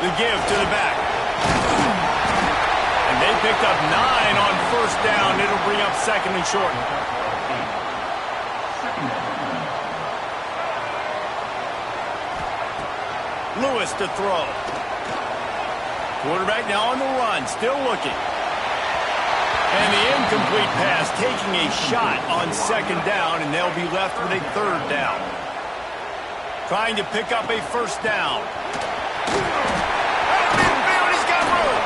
The give to the back. And they picked up 9 on first down. It'll bring up second and short. Lewis to throw. Quarterback now on the run, still looking. And the incomplete pass, taking a shot on second down, and they'll be left with a third down. Trying to pick up a first down. Midfield, he's got room.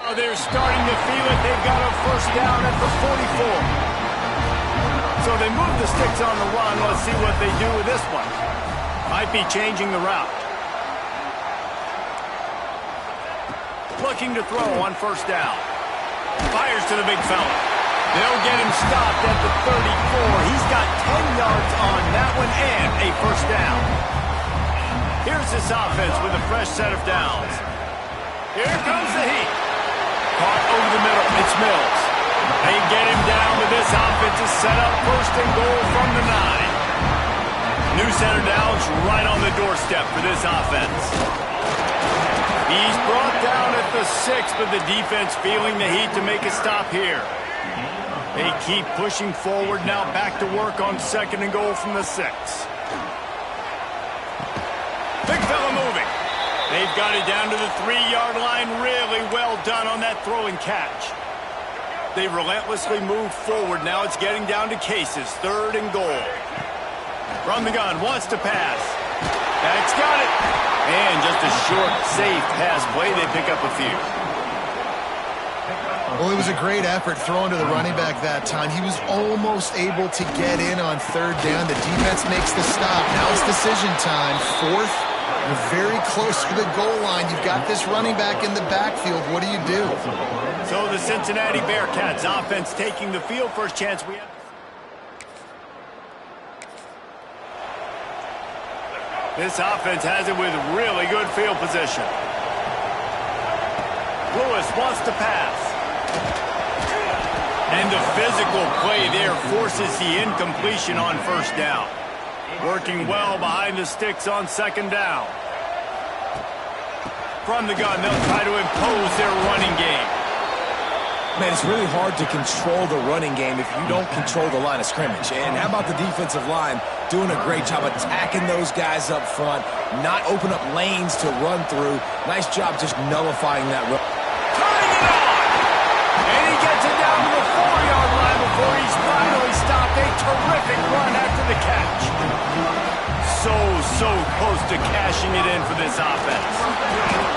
Oh, they're starting to feel it. They've got a first down at the 44. So they move the sticks on the run. Let's see what they do with this one. Might be changing the route. Looking to throw on first down. Fires to the big fella. They'll get him stopped at the 34. He's got 10 yards on that one and a first down. Here's this offense with a fresh set of downs. Here comes the heat. Caught over the middle. It's Mills. They get him down, but this offense is set up first and goal from the 9. New center downs right on the doorstep for this offense. He's brought down at the 6, but the defense feeling the heat to make a stop here. They keep pushing forward now, back to work on second and goal from the 6. Big fella moving. They've got it down to the 3-yard line. Really well done on that throw and catch. They relentlessly move forward. Now it's getting down to cases. Third and goal. From the gun, wants to pass. That's got it. And just a short, safe pass play. They pick up a few. Well, it was a great effort throwing to the running back that time. He was almost able to get in on third down. The defense makes the stop. Now it's decision time. Fourth. You're very close to the goal line. You've got this running back in the backfield. What do you do? So the Cincinnati Bearcats offense taking the field. First chance we have. This offense has it with really good field position. Lewis wants to pass. And the physical play there forces the incompletion on first down. Working well behind the sticks on second down. From the gun, they'll try to impose their running game. Man, it's really hard to control the running game if you don't control the line of scrimmage. And how about the defensive line doing a great job attacking those guys up front, not open up lanes to run through. Nice job just nullifying that run. Turning it on! And he gets it down to the 4-yard line before he's finally stopped. A terrific run after the catch. So close to cashing it in for this offense.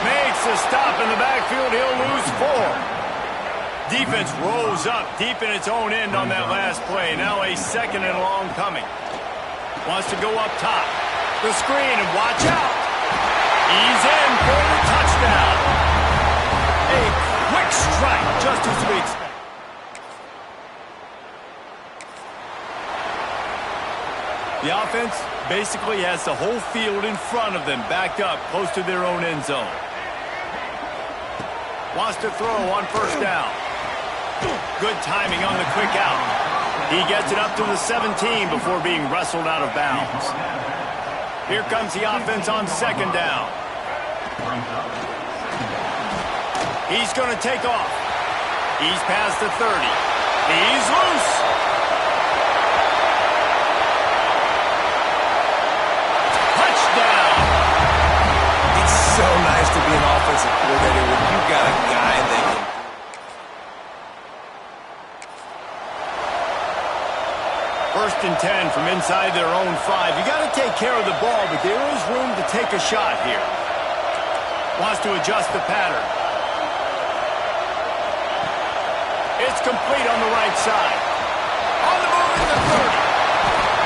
Makes a stop in the backfield. He'll lose 4. Defense rolls up deep in its own end on that last play. Now a second and long coming. Wants to go up top. The screen, and watch out. He's in for the touchdown. A quick strike, just as we expect. The offense basically has the whole field in front of them, backed up close to their own end zone. Wants to throw on first down. Good timing on the quick out. He gets it up to the 17 before being wrestled out of bounds. Here comes the offense on second down. He's going to take off. He's past the 30. He's loose. defensive coordinator when you've got a guy that can... First and 10 from inside their own 5. You got to take care of the ball, but there is room to take a shot here. Wants to adjust the pattern. It's complete on the right side. On the move at the 30.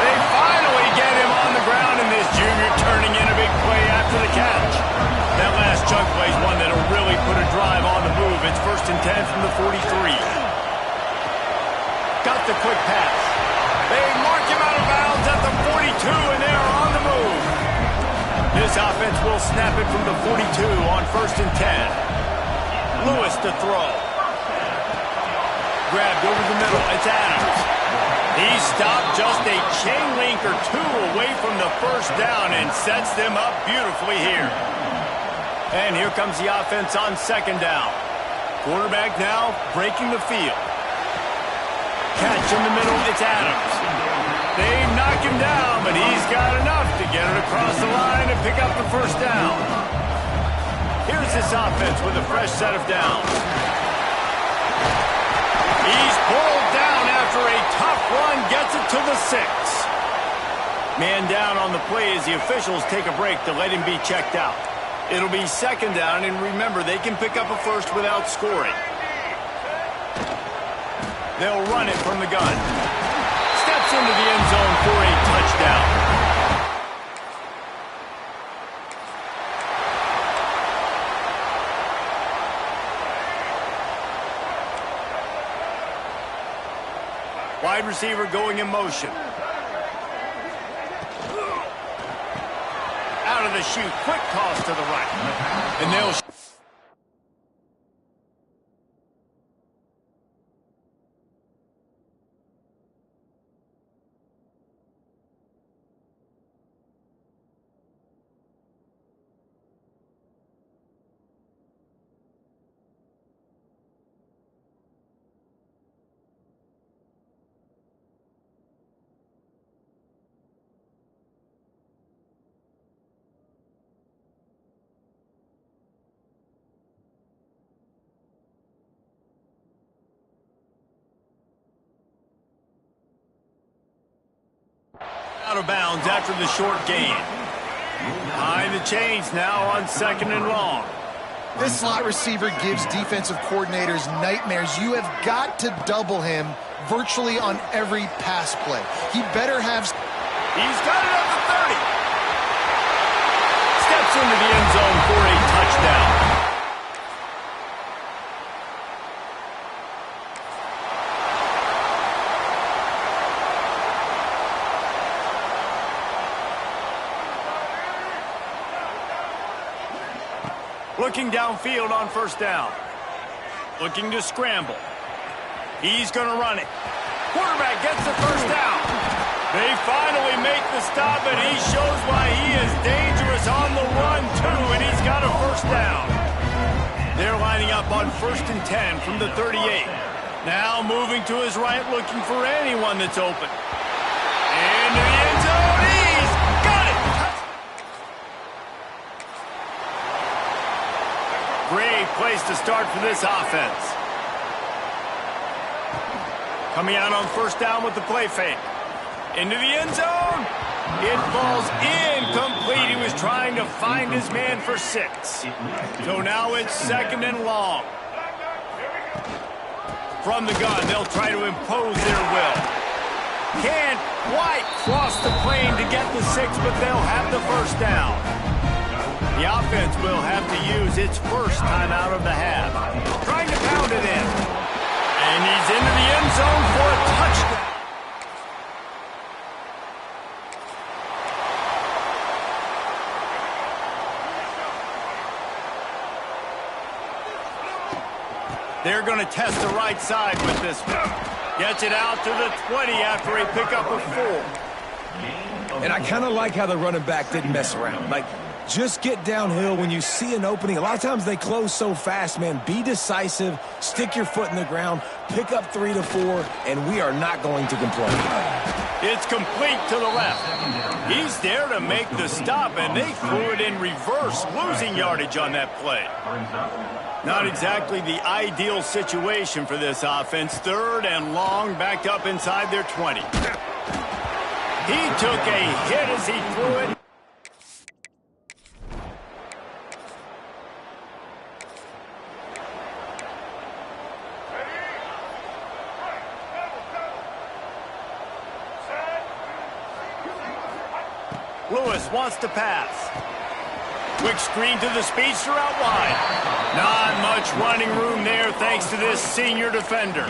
They finally get him on the ground, and this junior turning in a big play after the catch. That last chunk play is one that'll really put a drive on the move. It's first and 10 from the 43. Got the quick pass. They mark him out of bounds at the 42, and they're on the move. This offense will snap it from the 42 on first and 10. Lewis to throw. Grabbed over the middle. It's Adams. He stopped just a chain link or two away from the first down and sets them up beautifully here. And here comes the offense on second down. Quarterback now breaking the field. Catch in the middle, it's Adams. They knock him down, but he's got enough to get it across the line and pick up the first down. Here's this offense with a fresh set of downs. He's pulled down after a tough run, gets it to the 6. Man down on the play as the officials take a break to let him be checked out. It'll be second down, and remember, they can pick up a first without scoring. They'll run it from the gun. Steps into the end zone for a touchdown. Wide receiver going in motion. Out of the chute, quick toss to the right. And they'll... out of bounds after the short gain. Behind the chains now on second and long. This slot receiver gives defensive coordinators nightmares. You have got to double him virtually on every pass play. He better have... He's got it at the 30. Steps into the end zone for a touchdown. Looking downfield on first down. Looking to scramble. He's going to run it. Quarterback gets the first down. They finally make the stop, and he shows why he is dangerous on the run, too, and he's got a first down. They're lining up on first and 10 from the 38. Now moving to his right, looking for anyone that's open. Into the end zone. He's got it. Great place to start for this offense. Coming out on first down with the play fake. Into the end zone. It falls incomplete. He was trying to find his man for 6. So now it's second and long. From the gun, they'll try to impose their will. Can't quite cross the plane to get the 6, but they'll have the first down. The offense will have to use its first time out of the half. Trying to pound it in. And he's into the end zone for a touchdown. They're going to test the right side with this one. Gets it out to the 20 after a pickup of 4. And I kind of like how the running back didn't mess around. Like, just get downhill when you see an opening. A lot of times they close so fast, man. Be decisive, stick your foot in the ground, pick up 3 to 4, and we are not going to complain. It's complete to the left. He's there to make the stop, and they threw it in reverse, losing yardage on that play. Not exactly the ideal situation for this offense. 3rd and long, backed up inside their 20. He took a hit as he threw it. Lewis wants to pass. Quick screen to the speedster out wide. Not much running room there thanks to this senior defender.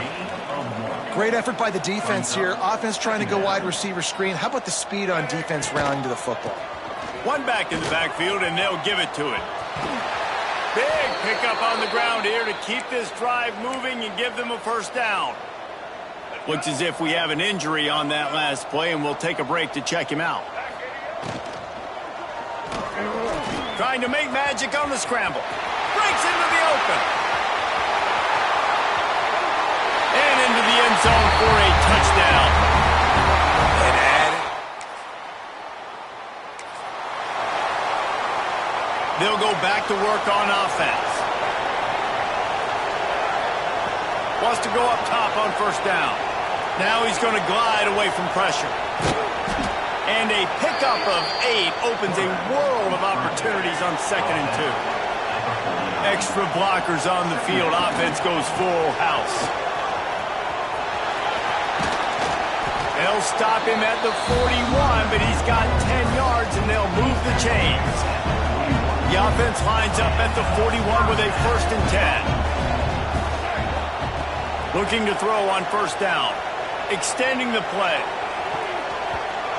Great effort by the defense here. Offense trying to go wide receiver screen. How about the speed on defense rallying to the football? One back in the backfield, and they'll give it to it. Big pickup on the ground here to keep this drive moving and give them a first down. Looks as if we have an injury on that last play, and we'll take a break to check him out. Trying to make magic on the scramble. Breaks into the open. And into the end zone for a touchdown. And added. They'll go back to work on offense. Wants to go up top on first down. Now he's going to glide away from pressure. And a pickup of 8 opens a world of opportunities on 2nd and 2. Extra blockers on the field. Offense goes full house. They'll stop him at the 41, but he's got 10 yards, and they'll move the chains. The offense lines up at the 41 with a 1st and 10. Looking to throw on first down. Extending the play.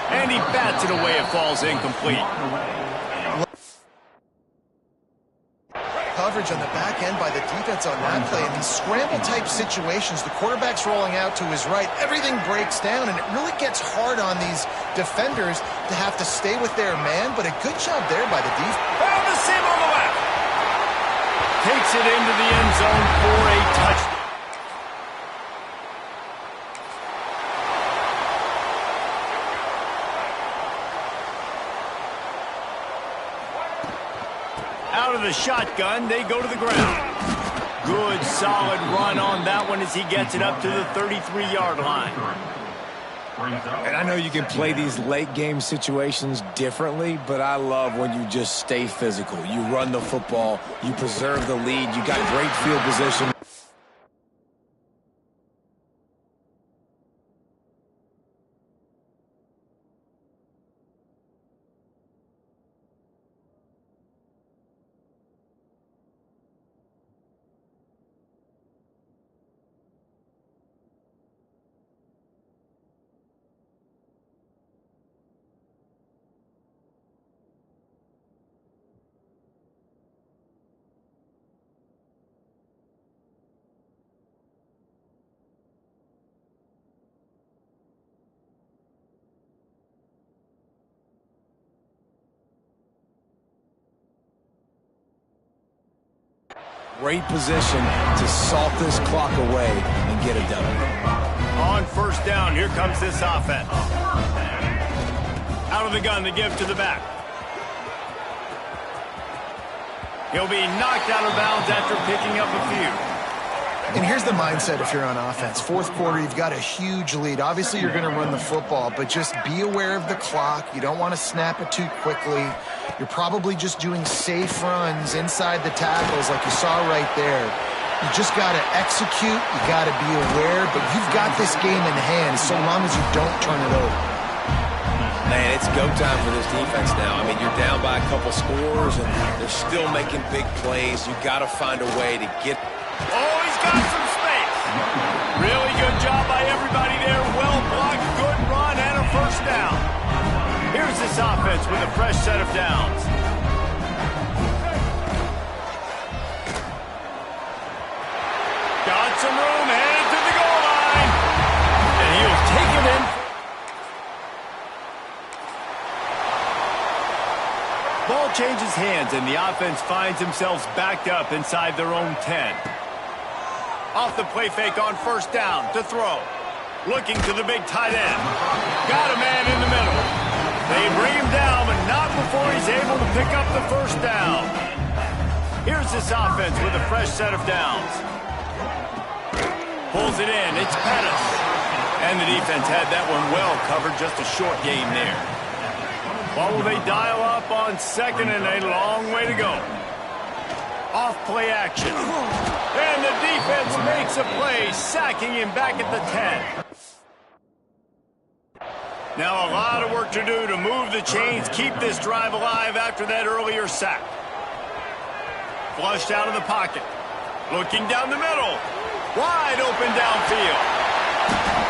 And he bats it away. It falls incomplete. Coverage on the back end by the defense on that play. In these scramble-type situations, the quarterback's rolling out to his right. Everything breaks down, and it really gets hard on these defenders to have to stay with their man, but a good job there by the defense. Found the seam on the left. Takes it into the end zone for a touchdown. Out of the shotgun, they go to the ground. Good, solid run on that one as he gets it up to the 33-yard line. And I know you can play these late-game situations differently, but I love when you just stay physical. You run the football, you preserve the lead, you got great field position. Great position to salt this clock away and get it done. On first down, here comes this offense. Out of the gun, the give to the back. He'll be knocked out of bounds after picking up a few. And here's the mindset if you're on offense. 4th quarter, you've got a huge lead. Obviously, you're going to run the football, but just be aware of the clock. You don't want to snap it too quickly. You're probably just doing safe runs inside the tackles like you saw right there. You just got to execute. You got to be aware, but you've got this game in hand so long as you don't turn it over. Man, it's go time for this defense now. I mean, you're down by a couple scores, and they're still making big plays. You got to find a way to get... Oh, he's got some space. Really good job by everybody there. Well blocked, good run, and a first down. Here's this offense with a fresh set of downs. Got some room, headed to the goal line. And he'll take it in. Ball changes hands, and the offense finds themselves backed up inside their own 10. Off the play fake on first down to throw. Looking to the big tight end. Got a man in the middle. They bring him down, but not before he's able to pick up the first down. Here's this offense with a fresh set of downs. Pulls it in. It's Pettis. And the defense had that one well covered. Just a short game there. What will they dial up on second and a long way to go? Off play action. And the defense makes a play, sacking him back at the 10. Now a lot of work to do to move the chains, keep this drive alive after that earlier sack. Flushed out of the pocket. Looking down the middle. Wide open downfield.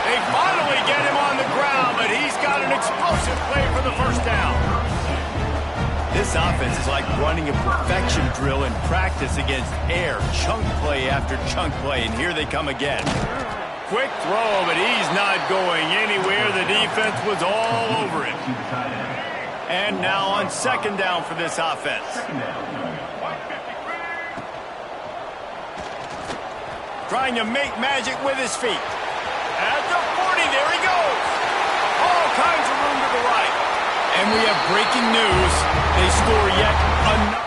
They finally get him on the ground, but he's got an explosive play for the first down. This offense is like running a perfection drill in practice against air. Chunk play after chunk play, and here they come again. Quick throw, but he's not going anywhere. The defense was all over him. And now on second down for this offense. Trying to make magic with his feet. At the 40, there he goes. All kinds of room to the right. And we have breaking news. They score yet another.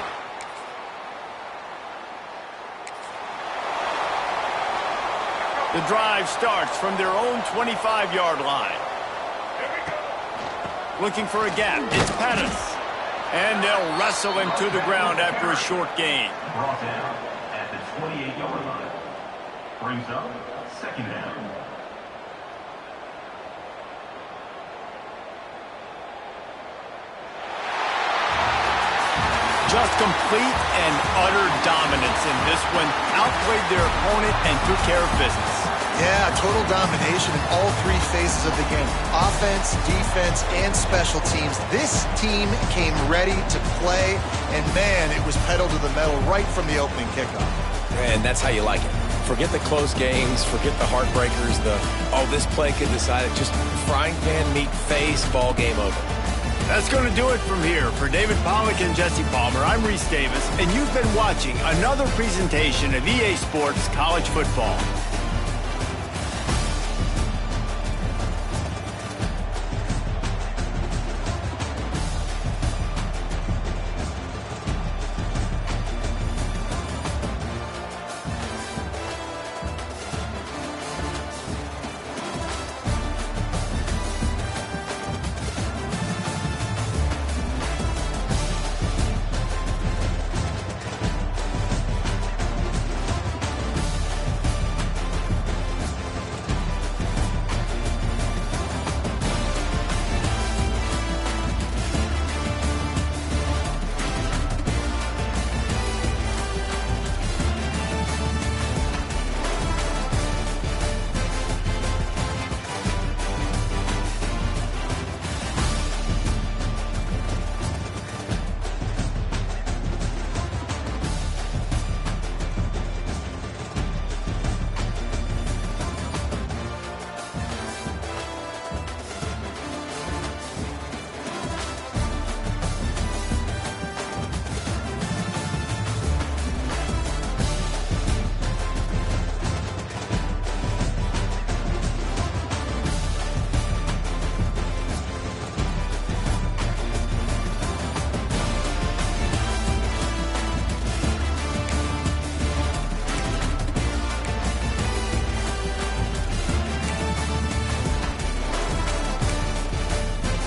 The drive starts from their own 25-yard line. Looking for a gap. It's Pettis. And they'll wrestle him to the ground after a short gain. Brought down at the 28-yard line. Brings up second down. Just complete and utter dominance in this one. Outplayed their opponent and took care of business. Yeah, total domination in all three phases of the game. Offense, defense, and special teams. This team came ready to play, and man, it was pedal to the metal right from the opening kickoff. And that's how you like it. Forget the close games, forget the heartbreakers, this play could decide it. Just frying pan meet face, ball game over. That's going to do it from here. For David Pollack and Jesse Palmer, I'm Reese Davis, and you've been watching another presentation of EA Sports College Football.